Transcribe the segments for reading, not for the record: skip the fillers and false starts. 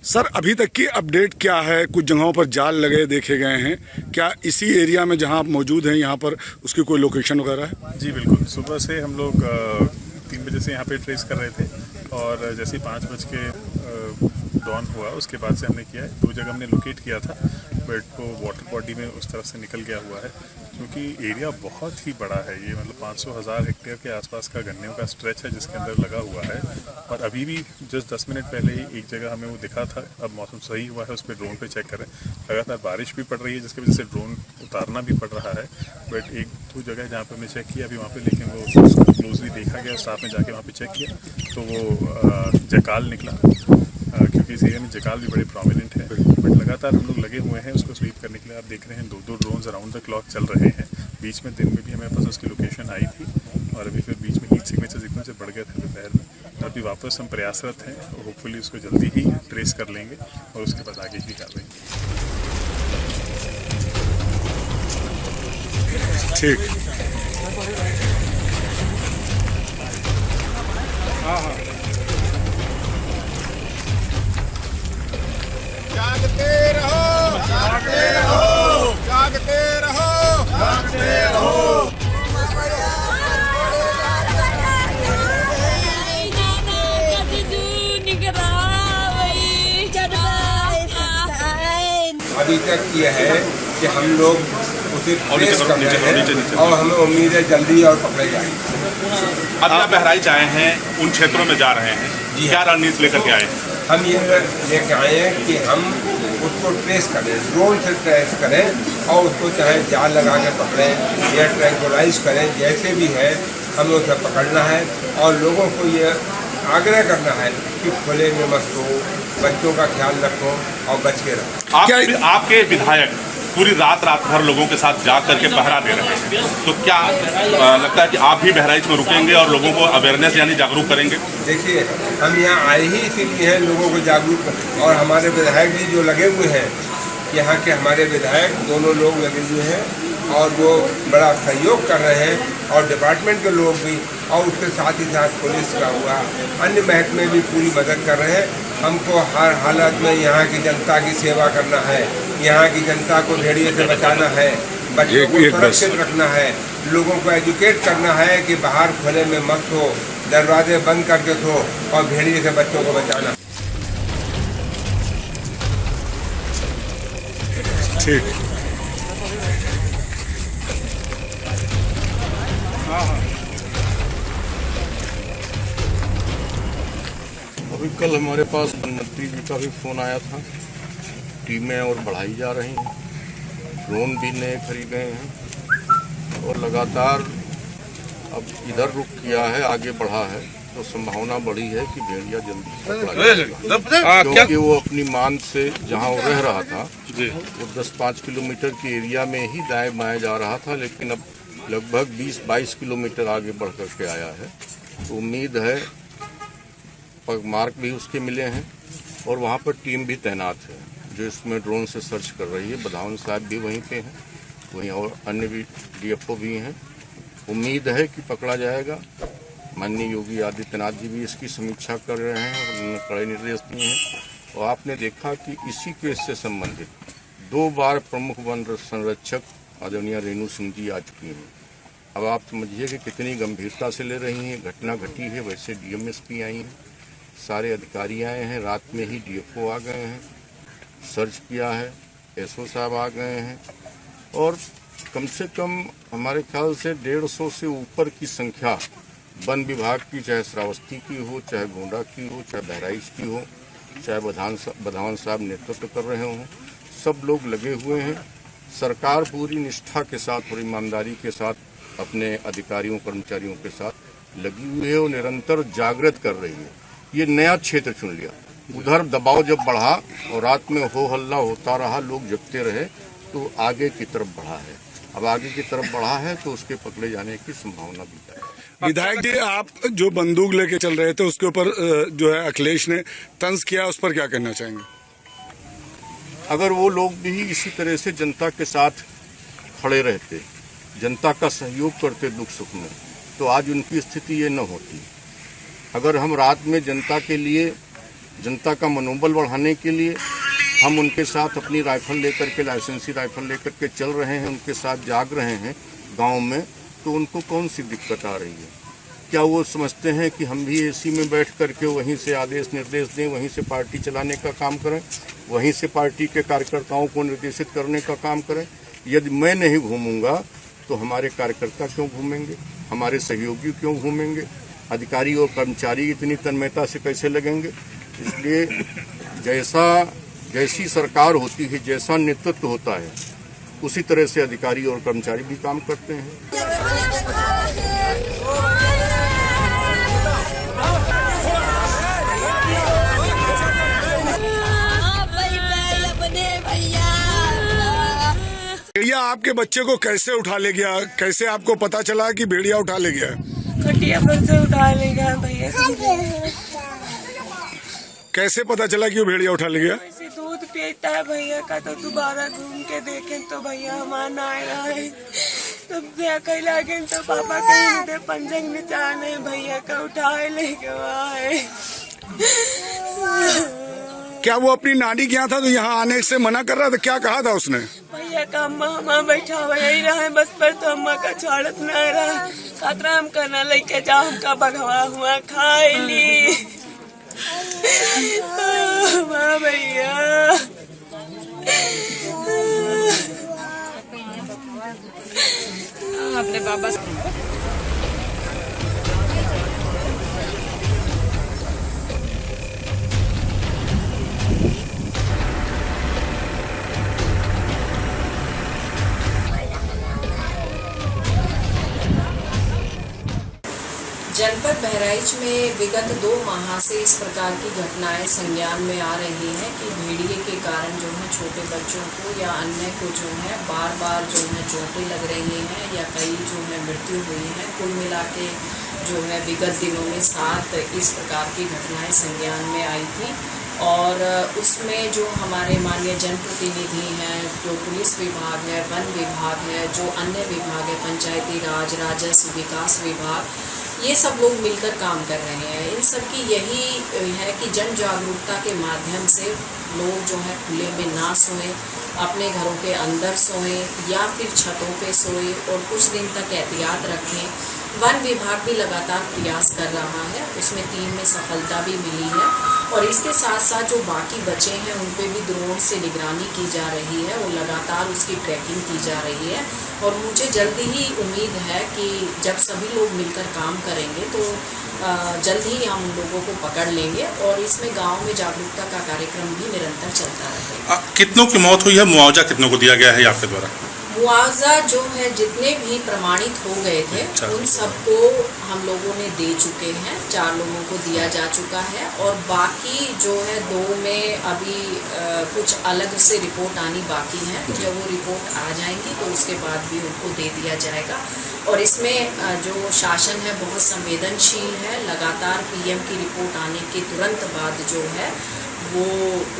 Sir अभी तक की अपडेट क्या है? कुछ जगहों पर जाल लगे देखे गए हैं, क्या इसी एरिया में जहां आप मौजूद हैं यहाँ पर उसकी कोई लोकेशन वगैरह है? जी बिल्कुल, सुबह से हम लोग 3 बजे से यहाँ पे ट्रेस कर रहे थे और जैसे ही 5 बज के डॉन हुआ उसके बाद से हमने किया है। 2 जगह हमने लोकेट किया था बट वो वाटर बॉडी में उस तरफ से निकल गया हुआ है क्योंकि एरिया बहुत ही बड़ा है। ये मतलब 500,000 हेक्टेयर के आसपास का गन्नों का स्ट्रेच है जिसके अंदर लगा हुआ है। और अभी भी जस्ट 10 मिनट पहले ही एक जगह हमें वो दिखा था। अब मौसम सही हुआ है, उस पर ड्रोन पे चेक करें। लगातार बारिश भी पड़ रही है जिसकी वजह से ड्रोन उतारना भी पड़ रहा है। बट 1-2 जगह जहाँ पे हमने चेक किया अभी वहाँ पे, लेकिन वो क्लोजली देखा गया, स्टाफ ने जाके वहाँ पे चेक किया तो वो जकाल निकला क्योंकि इस एरिया में जकाल भी बड़े प्रोमिनेंट है। बट लगातार हम लोग लगे हुए हैं उसको स्वीप करने के लिए। आप देख रहे हैं 2-2 ड्रोन्स अराउंड द क्लॉक चल रहे हैं। बीच में दिन में भी हमारे पास उसकी लोकेशन आई थी और अभी फिर बीच में हीट सिग्नेचर्स एकदम से बढ़ गए थे दोपहर में। अभी वापस हम प्रयासरत हैं और होपफुली उसको जल्दी ही ट्रेस कर लेंगे और उसके बाद आगे की कार्रवाई। ठीक। जागते रहो, जागते रहो, जागते रहो, जागते रहो। अभी तक ये है कि हम लोग उसे ट्रेस कर रहे हैं और हमें उम्मीद है जल्दी और पकड़े जाएंगे। अब आप बहराइच आए हैं, उन क्षेत्रों में जा रहे हैं, क्या रणनीति लेकर के आए हैं? हम ये लेके आए हैं कि हम उसको ट्रेस करें, ड्रोन से ट्रेस करें और उसको चाहे जाल लगा के पकड़ें या ट्रैंकुलाइज करें, जैसे भी है हमें उसे पकड़ना है। और लोगों को ये आग्रह करना है कि खुले में मत हो, बच्चों का ख्याल रखो और बच के रखो। आपके विधायक पूरी रात भर लोगों के साथ जा करके पहरा दे रहे हैं, तो क्या लगता है कि आप भी बहराइच में रुकेंगे और लोगों को अवेयरनेस यानी जागरूक करेंगे? देखिए, हम यहाँ आए ही इसीलिए हैं लोगों को जागरूक, और हमारे विधायक भी जो लगे हुए हैं, यहाँ के हमारे विधायक दोनों लोग लगे हुए हैं और वो बड़ा सहयोग कर रहे हैं और डिपार्टमेंट के लोग भी, और उसके साथ ही साथ पुलिस का हुआ, अन्य महकमे भी पूरी मदद कर रहे हैं। हमको हर हालत में यहाँ की जनता की सेवा करना है, यहाँ की जनता को भेड़िए से बचाना है, बच्चों को सुरक्षित रखना है, लोगों को एजुकेट करना है कि बाहर खुले में मत हो, दरवाजे बंद करके सो और भेड़िए से बच्चों को बचाना। ठीक। अभी कल हमारे पास वन मंत्री जी का भी फ़ोन आया था। टीमें और बढ़ाई जा रही हैं, ड्रोन भी नए खरीदे हैं और लगातार अब इधर रुक किया है, आगे बढ़ा है, तो संभावना बढ़ी है कि भेड़िया जल्दी पकड़ा जाएगा। क्योंकि वो अपनी मान से जहां वो रह रहा था वो 10-5 किलोमीटर के एरिया में ही दाएं बाएं जा रहा था, लेकिन अब लगभग 20-22 किलोमीटर आगे बढ़ करके आया है। तो उम्मीद है, मार्क भी उसके मिले हैं और वहाँ पर टीम भी तैनात है जो इसमें ड्रोन से सर्च कर रही है। बधावन साहब भी वहीं पे हैं, वहीं और अन्य भी डीएफओ भी हैं। उम्मीद है कि पकड़ा जाएगा। माननीय योगी आदित्यनाथ जी भी इसकी समीक्षा कर रहे हैं और उन्होंने कड़े निर्देश दिए हैं। और आपने देखा कि इसी केस से संबंधित 2 बार प्रमुख वन संरक्षक आदरणीय रेणु सिंह जी आ चुकी हैं। अब आप समझिए कि कितनी गंभीरता से ले रही हैं। घटना घटी है, वैसे डीएमएसपी आई हैं, सारे अधिकारी आए हैं, रात में ही डीएफओ आ गए हैं, सर्च किया है, एसओ साहब आ गए हैं और कम से कम हमारे ख्याल से 150 से ऊपर की संख्या वन विभाग की, चाहे श्रावस्ती की हो, चाहे गोंडा की हो, चाहे बहराइच की हो, चाहे बधावन साहब नेतृत्व कर रहे हों, सब लोग लगे हुए हैं। सरकार पूरी निष्ठा के साथ और ईमानदारी के साथ अपने अधिकारियों कर्मचारियों के साथ लगी हुई है और निरंतर जागृत कर रही है। ये नया क्षेत्र चुन लिया, उधर दबाव जब बढ़ा और रात में हो हल्ला होता रहा, लोग जगते रहे, तो आगे की तरफ बढ़ा है। अब आगे की तरफ बढ़ा है तो उसके पकड़े जाने की संभावना भी है। विधायक जी, आप जो बंदूक लेके चल रहे थे उसके ऊपर जो है अखिलेश ने तंज किया, उस पर क्या कहना चाहेंगे? अगर वो लोग भी इसी तरह से जनता के साथ खड़े रहते, जनता का सहयोग करते दुख सुख में, तो आज उनकी स्थिति ये न होती। अगर हम रात में जनता के लिए जनता का मनोबल बढ़ाने के लिए हम उनके साथ अपनी राइफल लेकर के, लाइसेंसी राइफल लेकर के चल रहे हैं, उनके साथ जाग रहे हैं गांव में। तो उनको कौन सी दिक्कत आ रही है? क्या वो समझते हैं कि हम भी एसी में बैठ करके वहीं से आदेश निर्देश दें, वहीं से पार्टी चलाने का काम करें, वहीं से पार्टी के कार्यकर्ताओं को निर्देशित करने का काम करें? यदि मैं नहीं घूमूंगा तो हमारे कार्यकर्ता क्यों घूमेंगे, हमारे सहयोगी क्यों घूमेंगे, अधिकारी और कर्मचारी इतनी तन्मयता से कैसे लगेंगे? इसलिए जैसी सरकार होती है, जैसा नेतृत्व होता है, उसी तरह से अधिकारी और कर्मचारी भी काम करते हैं। भेड़िया आपके बच्चे को कैसे उठा ले गया? कैसे आपको पता चला कि भेड़िया उठा ले गया? खटिया पर से उठा ले गया भैया। कैसे पता चला कि वो भेड़िया उठा ले गया? ऐसे दूध पीता है भैया का, तो दोबारा घूम के देखें तो भैया हमारा आया है। तो कहीं लागे तो पापा कहीं नहीं थे, पंजंग निचान है भैया का, उठाए ले गए। क्या वो अपनी नानी के यहाँ था तो यहाँ आने से मना कर रहा था? क्या कहा था उसने? भैया का अम्मा हमारा बैठा हुआ यही रहा है बस पर, तो अम्मा का छोड़त न रहा। खतरा हम करना लेके जाओ, हमका भगवा हुआ खाए ली भैया। अपने बाबा जनपद बहराइच में विगत 2 माह से इस प्रकार की घटनाएं संज्ञान में आ रही हैं कि भेड़िए के कारण जो है छोटे बच्चों को या अन्य को जो है बार बार जो है चोटें लग रही हैं या कई जो है मृत्यु हुई है। कुल मिला के जो है विगत दिनों में 7 इस प्रकार की घटनाएं संज्ञान में आई थी। और उसमें जो हमारे माननीय जनप्रतिनिधि हैं, जो पुलिस विभाग है, वन विभाग है, जो अन्य विभाग है, पंचायती राज, राजस्व विकास विभाग, ये सब लोग मिलकर काम कर रहे हैं। इन सब की यही है कि जन जागरूकता के माध्यम से लोग जो है खुले में ना सोएं, अपने घरों के अंदर सोएं या फिर छतों पे सोएं और कुछ दिन तक एहतियात रखें। वन विभाग भी लगातार प्रयास कर रहा है, उसमें 3 में सफलता भी मिली है। और इसके साथ साथ जो बाकी बचे हैं उन पे भी ड्रोन से निगरानी की जा रही है और लगातार उसकी ट्रैकिंग की जा रही है। और मुझे जल्दी ही उम्मीद है कि जब सभी लोग मिलकर काम करेंगे तो जल्द ही हम उन लोगों को पकड़ लेंगे और इसमें गांव में जागरूकता का कार्यक्रम भी निरंतर चलता रहेगा। कितनों की मौत हुई है? मुआवजा कितनों को दिया गया है आपके द्वारा? मुआवजा जो है जितने भी प्रमाणित हो गए थे उन सबको हम लोगों ने दे चुके हैं, 4 लोगों को दिया जा चुका है। और बाकी जो है 2 में अभी कुछ अलग से रिपोर्ट आनी बाकी है। जब वो रिपोर्ट आ जाएंगी तो उसके बाद भी उनको दे दिया जाएगा। और इसमें जो शासन है बहुत संवेदनशील है, लगातार पीएम की रिपोर्ट आने के तुरंत बाद जो है वो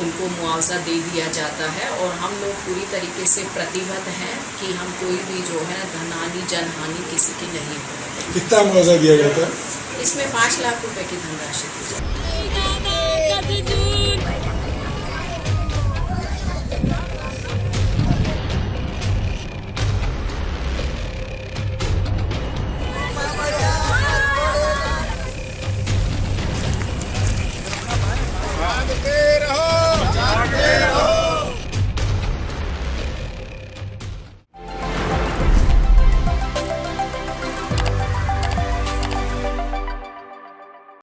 उनको मुआवजा दे दिया जाता है। और हम लोग पूरी तरीके से प्रतिबद्ध हैं कि हम कोई भी जो है धनहानि जनहानि किसी की नहीं होने देंगे। कितना मुआवजा दिया जाता है? इसमें 5 लाख रुपए की धनराशि दी जाती है।